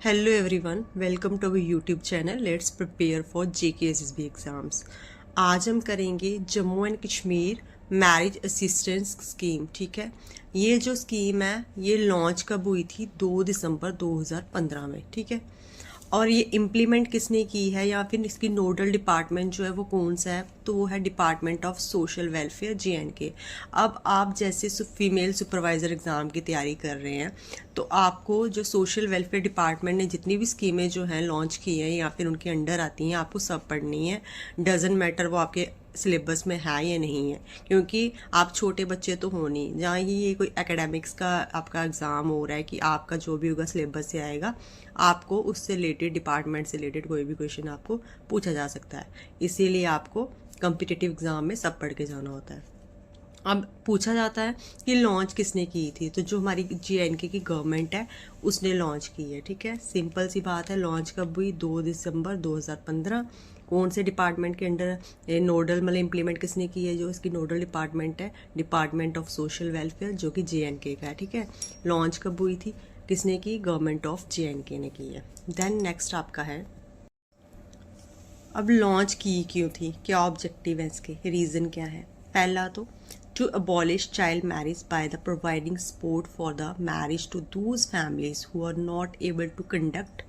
Hello everyone, welcome to our YouTube channel. Let's prepare for JKSSB exams. आज हम करेंगे Jammu and Kashmir marriage assistance scheme. ठीक है, ये जो स्कीम है ये लॉन्च कब हुई थी? 2 दिसंबर 2015 में। ठीक है, और ये इम्प्लीमेंट किसने की है या फिर इसकी नोडल डिपार्टमेंट जो है वो कौन सा है? तो वो है department of social welfare JNK। अब आप जैसे फीमेल सुपरवाइज़र एग्ज़ाम की तैयारी कर रहे हैं तो आपको जो सोशल वेलफेयर डिपार्टमेंट ने जितनी भी स्कीमें जो हैं लॉन्च की हैं या फिर उनके अंडर आती हैं आपको सब पढ़नी है। डजेंट मैटर वो आपके सिलेबस में है या नहीं है, क्योंकि आप छोटे बच्चे तो हो नहीं। जहाँ ये कोई एकेडमिक्स का आपका एग्ज़ाम हो रहा है कि आपका जो भी होगा सिलेबस से आएगा, आपको उससे रिलेटेड डिपार्टमेंट से रिलेटेड कोई भी क्वेश्चन आपको पूछा जा सकता है। इसीलिए आपको कम्पिटिटिव एग्ज़ाम में सब पढ़ के जाना होता है। अब पूछा जाता है कि लॉन्च किसने की थी, तो जो हमारी JNK की गवर्नमेंट है उसने लॉन्च की है। ठीक है, सिंपल सी बात है। लॉन्च कब हुई? 2 दिसंबर 2015। कौन से डिपार्टमेंट के अंडर नोडल मतलब इम्प्लीमेंट किसने की है? जो इसकी नोडल डिपार्टमेंट है डिपार्टमेंट ऑफ सोशल वेलफेयर, जो कि JNK का है। ठीक है, लॉन्च कब हुई थी? किसने की? गवर्नमेंट ऑफ JNK ने की है। देन नेक्स्ट आपका है, अब लॉन्च की क्यों थी, क्या ऑब्जेक्टिव है इसके, रीज़न क्या है? पहला तो to abolish child marriage by the providing support for the marriage to those families who are not able to conduct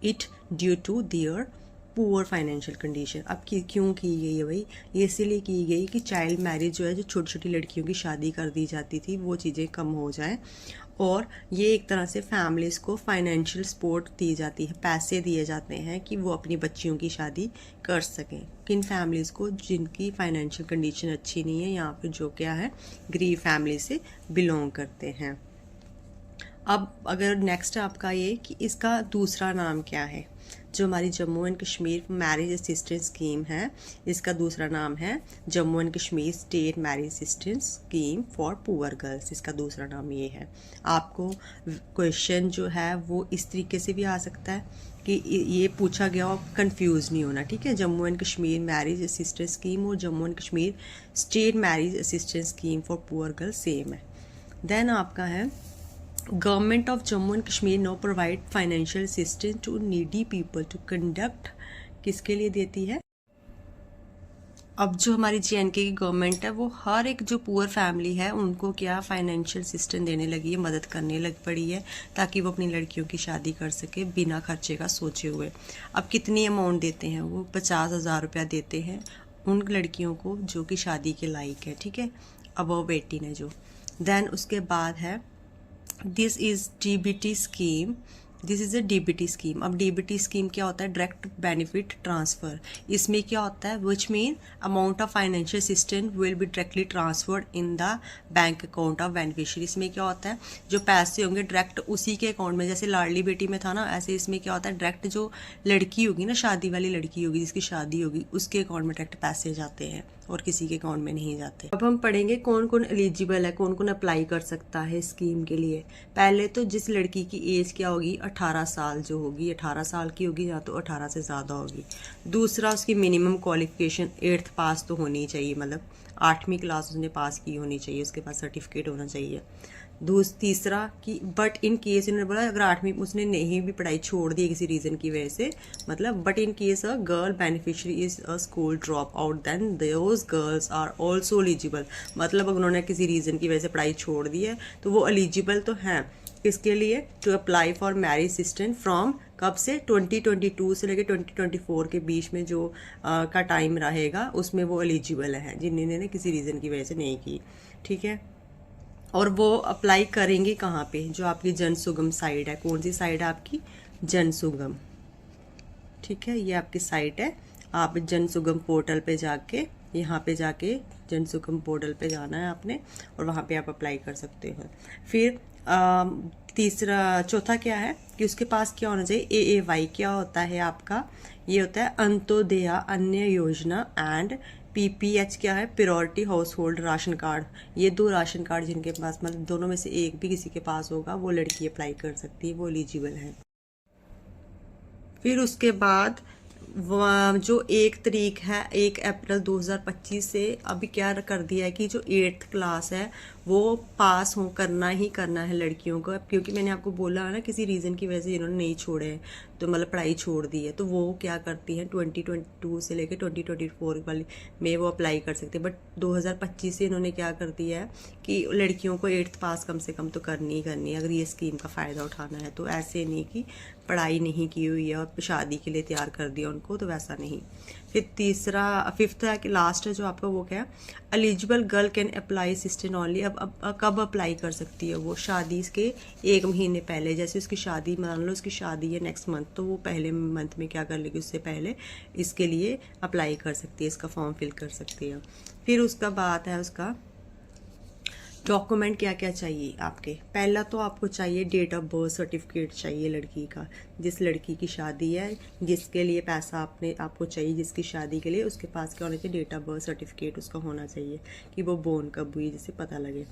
it due to their poor financial condition. अब क्यों की गई है भाई? ये इसीलिए की गई कि चाइल्ड मैरिज जो है, जो छोटी छोटी लड़कियों की शादी कर दी जाती थी, वो चीज़ें कम हो जाए। और ये एक तरह से फैमिलीज़ को फाइनेंशियल सपोर्ट दी जाती है, पैसे दिए जाते हैं कि वो अपनी बच्चियों की शादी कर सकें। किन फैमिलीज़ को? जिनकी फाइनेंशियल कंडीशन अच्छी नहीं है या फिर जो क्या है गरीब फैमिली से बिलोंग करते हैं। अब अगर नेक्स्ट आपका ये कि इसका दूसरा नाम क्या है, जो हमारी Jammu and Kashmir marriage assistance scheme है, इसका दूसरा नाम है Jammu and Kashmir state marriage assistance scheme for poor girls. इसका दूसरा नाम ये है। आपको क्वेश्चन जो है वो इस तरीके से भी आ सकता है कि ये पूछा गया हो, कंफ्यूज नहीं होना। ठीक है, Jammu and Kashmir marriage assistance scheme और Jammu and Kashmir state marriage assistance scheme for poor girls same है। देन आपका है government of Jammu and Kashmir no provide financial assistance to needy people to conduct, किसके लिए देती है? अब जो हमारी JNK की गवर्नमेंट है वो हर एक जो पुअर फैमिली है उनको क्या फाइनेंशियल असिस्टेंस देने लगी है, मदद करने लग पड़ी है, ताकि वो अपनी लड़कियों की शादी कर सके बिना खर्चे का सोचे हुए। अब कितनी अमाउंट देते हैं? वो 50,000 रुपया देते हैं उन लड़कियों को जो कि शादी के लायक है। ठीक है, अबव 18 है जो। देन उसके बाद है this is DBT scheme. This is a DBT scheme. अब DBT स्कीम क्या होता है? Direct benefit transfer. इसमें क्या होता है? Which mean amount of financial assistance will be directly transferred in the bank account of beneficiary. इसमें क्या होता है? जो पैसे होंगे डायरेक्ट उसी के अकाउंट में, जैसे लाडली बेटी में था ना, ऐसे इसमें क्या होता है? डायरेक्ट जो लड़की होगी ना, शादी वाली लड़की होगी जिसकी शादी होगी, उसके अकाउंट में डायरेक्ट पैसे जाते हैं और किसी के अकाउंट में नहीं जाते। अब हम पढ़ेंगे कौन कौन एलिजिबल है, कौन कौन अप्लाई कर सकता है स्कीम के लिए। पहले तो जिस लड़की की एज क्या होगी, 18 साल जो होगी, 18 साल की होगी या तो 18 से ज़्यादा होगी। दूसरा, उसकी मिनिमम क्वालिफिकेशन 8th पास तो होनी चाहिए, मतलब 8वीं क्लास उसने पास की होनी चाहिए, उसके पास सर्टिफिकेट होना चाहिए। तीसरा कि बट इन केस, इन्होंने बोला अगर 8वीं उसने नहीं भी पढ़ाई छोड़ दी किसी रीज़न की वजह से, मतलब but in case a girl beneficiary is a school drop out then those girls are also eligible. मतलब अगर उन्होंने किसी रीज़न की वजह से पढ़ाई छोड़ दी है तो वो एलिजिबल तो हैं इसके लिए to apply for marriage assistant from कब से? 2022 से लेकर 2024 के बीच में जो का टाइम रहेगा उसमें वो एलिजिबल हैं, जिन्होंने किसी रीज़न की वजह से नहीं की। ठीक है, और वो अप्लाई करेंगे कहाँ पे? जो आपकी जन सुगम साइट है। कौन सी साइट है आपकी? जन सुगम। ठीक है, ये आपकी साइट है। आप जन सुगम पोर्टल पे जाके, यहाँ पे जाके जन सुगम पोर्टल पे जाना है आपने और वहाँ पे आप अप्लाई कर सकते हो। फिर चौथा क्या है कि उसके पास क्या होना चाहिए? AAY क्या होता है आपका? ये होता है अंत्योदय अन्य योजना एंड PPH क्या है? Priority house hold ration card. ये 2 राशन कार्ड जिनके पास, मतलब दोनों में से एक भी किसी के पास होगा, वो लड़की अप्लाई कर सकती है, वो एलिजिबल है। फिर उसके बाद जो 1 तारीख है, 1 अप्रैल 2025 से अभी क्या कर दिया है कि जो 8th क्लास है वो पास हो करना ही करना है लड़कियों को। क्योंकि मैंने आपको बोला है ना, किसी रीज़न की वजह से जिन्होंने नहीं छोड़े हैं, तो मतलब पढ़ाई छोड़ दी है, तो वो क्या करती हैं 2022 से लेकर 2024 वाली में वो अप्लाई कर सकते हैं। बट 2025 से इन्होंने क्या कर दिया है कि लड़कियों को 8th पास कम से कम तो करनी ही करनी है, अगर ये स्कीम का फ़ायदा उठाना है। तो ऐसे नहीं कि पढ़ाई नहीं की हुई है और शादी के लिए तैयार कर दिया उनको, तो वैसा नहीं। फिर तीसरा, फिफ्थ है कि लास्ट है जो आपका, वो क्या है, eligible girl can apply system only. अब कब अप्लाई कर सकती है वो? शादी के 1 महीने पहले। जैसे उसकी शादी, मान लो उसकी शादी है नेक्स्ट मंथ, तो वो पहले मंथ में क्या कर लेगी, उससे पहले इसके लिए अप्लाई कर सकती है, इसका फॉर्म फिल कर सकती है। फिर उसका बात है उसका डॉक्यूमेंट क्या क्या चाहिए आपके। पहला तो आपको चाहिए डेट ऑफ बर्थ सर्टिफिकेट चाहिए लड़की का, जिस लड़की की शादी है, जिसके लिए पैसा आपको चाहिए, जिसकी शादी के लिए, उसके पास क्या होना चाहिए, डेट ऑफ बर्थ सर्टिफिकेट उसका होना चाहिए कि वो बोर्न कब हुई, जिससे पता लगे।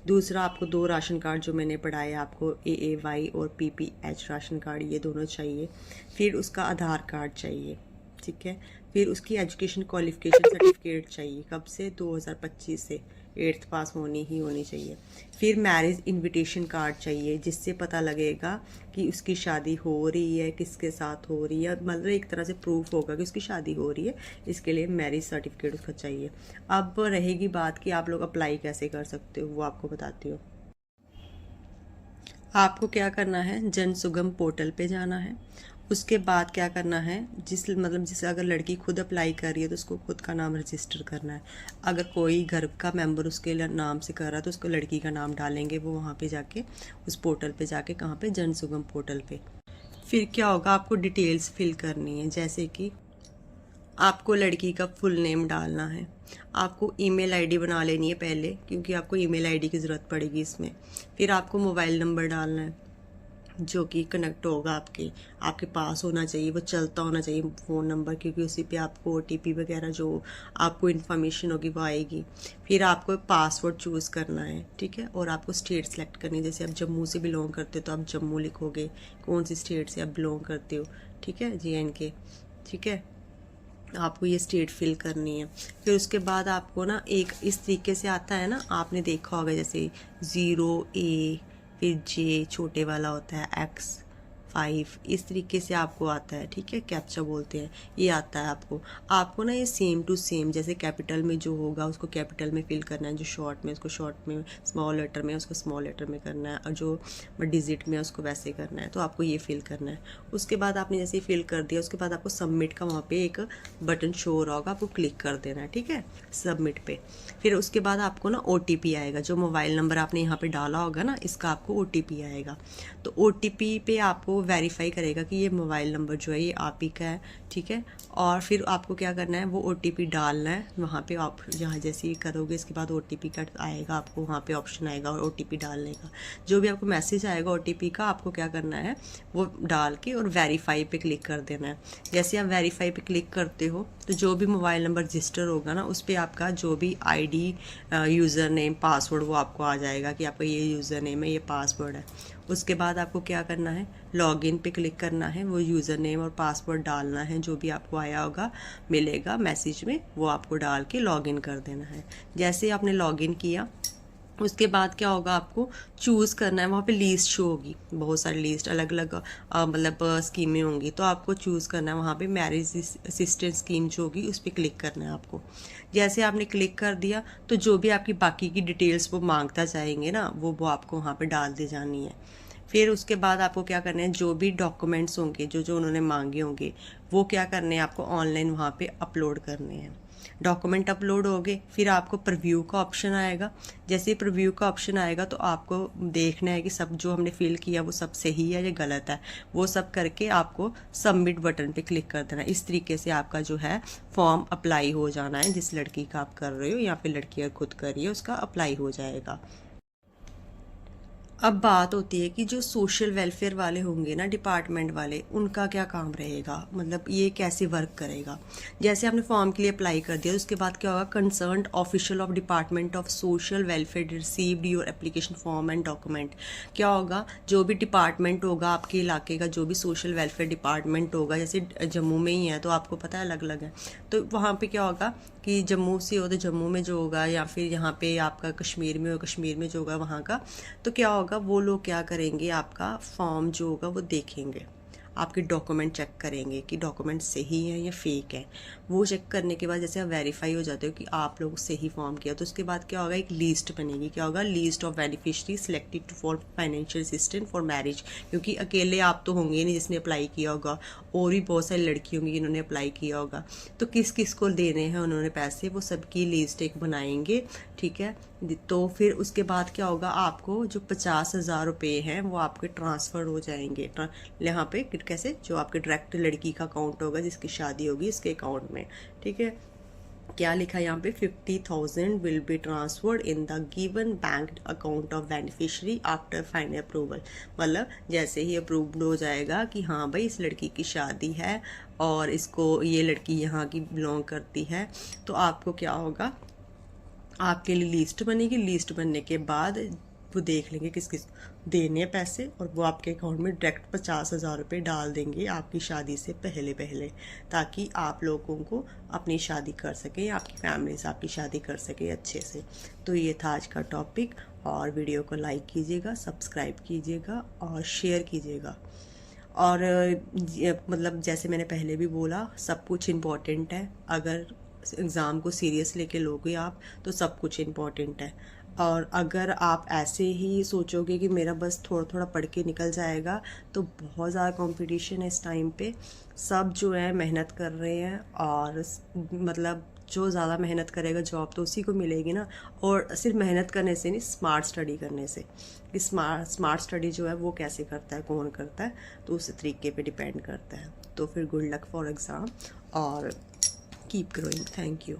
दूसरा, आपको 2 राशन कार्ड जो मैंने पढ़ाया आपको, AAY और PPH राशन कार्ड, ये दोनों चाहिए। फिर उसका आधार कार्ड चाहिए, ठीक है। फिर उसकी एजुकेशन क्वालिफिकेशन सर्टिफिकेट चाहिए, कब से, 2025 से, 8th पास होनी ही होनी चाहिए। फिर मैरिज इनविटेशन कार्ड चाहिए, जिससे पता लगेगा कि उसकी शादी हो रही है, किसके साथ हो रही है, मतलब एक तरह से प्रूफ होगा कि उसकी शादी हो रही है। इसके लिए मैरिज सर्टिफिकेट उसका चाहिए। अब रहेगी बात कि आप लोग अप्लाई कैसे कर सकते हो, वो आपको बताती हूँ। आपको क्या करना है, जन सुगम पोर्टल पे जाना है। उसके बाद क्या करना है, जैसे अगर लड़की खुद अप्लाई कर रही है तो उसको खुद का नाम रजिस्टर करना है। अगर कोई घर का मेंबर उसके नाम से कर रहा है तो उसको लड़की का नाम डालेंगे वो वहाँ पे जाके, उस पोर्टल पे जाके, कहाँ पे, जन सुगम पोर्टल पे। फिर क्या होगा, आपको डिटेल्स फिल करनी है, जैसे कि आपको लड़की का फुल नेम डालना है, आपको ईमेल आईडी बना लेनी है पहले, क्योंकि आपको ईमेल आईडी की ज़रूरत पड़ेगी इसमें। फिर आपको मोबाइल नंबर डालना है जो कि कनेक्ट होगा आपके पास होना चाहिए, वो चलता होना चाहिए फ़ोन नंबर, क्योंकि उसी पे आपको OTP वगैरह जो आपको इन्फॉर्मेशन होगी वो आएगी। फिर आपको पासवर्ड चूज़ करना है, ठीक है। और आपको स्टेट सेलेक्ट करनी है, जैसे आप जम्मू से बिलोंग करते हो तो आप जम्मू लिखोगे, कौन सी स्टेट से आप बिलोंग करते हो, ठीक है, JNK, ठीक है। आपको ये स्टेट फिल करनी है। फिर उसके बाद आपको ना एक इस तरीके से आता है ना, आपने देखा होगा जैसे 0A, फिर J छोटे वाला होता है, X5, इस तरीके से आपको आता है, ठीक है, कैप्चा बोलते हैं, ये आता है आपको ना ये सेम टू सेम, जैसे कैपिटल में जो होगा उसको कैपिटल में फिल करना है, जो शॉर्ट में उसको शॉर्ट में, स्मॉल लेटर में उसको स्मॉल लेटर में करना है, और जो डिजिट में उसको वैसे करना है। तो आपको ये फिल करना है। उसके बाद आपने जैसे फिल कर दिया, उसके बाद आपको सबमिट का वहाँ पे एक बटन शो हो रहा होगा, आपको क्लिक कर देना है, ठीक है, सबमिट पे। फिर उसके बाद आपको ना OTP आएगा, जो मोबाइल नंबर आपने यहाँ पे डाला होगा ना, इसका आपको OTP आएगा। तो OTP पे आपको वेरीफाई करेगा कि ये मोबाइल नंबर जो है ये आप ही का है, ठीक है। और फिर आपको क्या करना है, वो OTP डालना है वहाँ पे। आप जहाँ जैसे ही करोगे इसके बाद OTP का आएगा, आपको वहाँ पे ऑप्शन आएगा और OTP डालने का। जो भी आपको मैसेज आएगा OTP का, आपको क्या करना है, वो डाल के और वेरीफाई पे क्लिक कर देना है। जैसे आप वेरीफाई पे क्लिक करते हो तो जो भी मोबाइल नंबर रजिस्टर होगा ना, उस पर आपका जो भी ID, यूज़र नेम, पासवर्ड, वो आपको आ जाएगा कि आपका ये यूज़र नेम है, ये पासवर्ड है। उसके बाद आपको क्या करना है, लॉगिन पे क्लिक करना है, वो यूज़र नेम और पासवर्ड डालना है, जो भी आपको आया होगा मिलेगा मैसेज में, वो आपको डाल के लॉगिन कर देना है। जैसे आपने लॉगिन किया, उसके बाद क्या होगा, आपको चूज़ करना है, वहाँ पे लिस्ट शो होगी, बहुत सारी लिस्ट, अलग अलग मतलब स्कीमें होंगी, तो आपको चूज़ करना है वहाँ पे मैरिज असिस्टेंट स्कीम जो होगी उस पर क्लिक करना है आपको। जैसे आपने क्लिक कर दिया तो जो भी आपकी बाकी की डिटेल्स वो मांगता जाएंगे ना, वो आपको वहाँ पे डाल दी जानी है। फिर उसके बाद आपको क्या करना है, जो भी डॉक्यूमेंट्स होंगे जो जो उन्होंने मांगे होंगे, वो क्या करने हैं, आपको ऑनलाइन वहाँ पे अपलोड करने हैं। डॉक्यूमेंट अपलोड हो गए, फिर आपको प्रीव्यू का ऑप्शन आएगा। जैसे ही प्रीव्यू का ऑप्शन आएगा तो आपको देखना है कि सब जो हमने फिल किया वो सब सही है या गलत है, वो सब करके आपको सबमिट बटन पे क्लिक कर देना है। इस तरीके से आपका जो है फॉर्म अप्लाई हो जाना है, जिस लड़की का आप कर रहे हो या फिर लड़की खुद कर रही है उसका अप्लाई हो जाएगा। अब बात होती है कि जो सोशल वेलफेयर वाले होंगे ना, डिपार्टमेंट वाले, उनका क्या काम रहेगा, मतलब ये कैसे वर्क करेगा। जैसे आपने फॉर्म के लिए अप्लाई कर दिया, उसके बाद क्या होगा, concerned official of department of social welfare received your application form and document. क्या होगा, जो भी डिपार्टमेंट होगा आपके इलाके का, जो भी सोशल वेलफेयर डिपार्टमेंट होगा, जैसे जम्मू में ही है तो आपको पता है अलग अलग है, तो वहाँ पे क्या होगा कि जम्मू से हो तो जम्मू में जो होगा, या फिर यहाँ पे आपका कश्मीर में हो, कश्मीर में जो होगा वहाँ का, तो क्या होगा, वो लोग क्या करेंगे, आपका फॉर्म जो होगा वो देखेंगे, आपके डॉक्यूमेंट चेक करेंगे कि डॉक्यूमेंट सही है या फेक है। वो चेक करने के बाद जैसे आप वेरीफाई हो जाते हो कि आप लोग सही फॉर्म किया, तो उसके बाद क्या होगा, एक लिस्ट बनेगी। क्या होगा, list of beneficiary selected for financial assistant for marriage. क्योंकि अकेले आप तो होंगे नहीं जिसने अप्लाई किया होगा, और भी बहुत सारी लड़की होंगी जिन्होंने अप्लाई किया होगा, तो किस किस को देने हैं उन्होंने पैसे, वो सबकी लिस्ट एक बनाएंगे, ठीक है। तो फिर उसके बाद क्या होगा, आपको जो 50,000 रुपये हैं वो आपके ट्रांसफ़र हो जाएंगे यहाँ पे, कैसे, जो आपके डायरेक्ट लड़की का अकाउंट होगा जिसकी शादी होगी इसके अकाउंट में, ठीक है। क्या लिखा है यहाँ पे, 50,000 will be transferred in the given bank account of beneficiary after final approval. मतलब जैसे ही अप्रूव्ड हो जाएगा कि हाँ भाई इस लड़की की शादी है और इसको, ये लड़की यहाँ की बिलोंग करती है, तो आपको क्या होगा, आपके लिए लिस्ट बनेगी। लिस्ट बनने के बाद वो देख लेंगे किस किस देने हैं पैसे, और वो आपके अकाउंट में डायरेक्ट 50,000 रुपये डाल देंगे आपकी शादी से पहले पहले, ताकि आप लोगों को अपनी शादी कर सकें, आपकी फैमिली से आपकी शादी कर सके अच्छे से। तो ये था आज का टॉपिक, और वीडियो को लाइक कीजिएगा, सब्सक्राइब कीजिएगा और शेयर कीजिएगा। और मतलब जैसे मैंने पहले भी बोला, सब कुछ इम्पॉर्टेंट है। अगर एग्ज़ाम को सीरियस लेके लोगे आप तो सब कुछ इम्पॉर्टेंट है। और अगर आप ऐसे ही सोचोगे कि मेरा बस थोड़ा थोड़ा पढ़ के निकल जाएगा, तो बहुत ज़्यादा कंपटीशन है इस टाइम पे। सब जो है मेहनत कर रहे हैं, और मतलब जो ज़्यादा मेहनत करेगा जॉब तो उसी को मिलेगी ना। और सिर्फ मेहनत करने से नहीं, स्मार्ट स्टडी करने से। कि स्मार्ट स्टडी जो है वो कैसे करता है, कौन करता है, तो उस तरीके पे डिपेंड करता है। तो फिर गुड लक फॉर एग्ज़ाम और कीप ग्रोइंग। Thank you.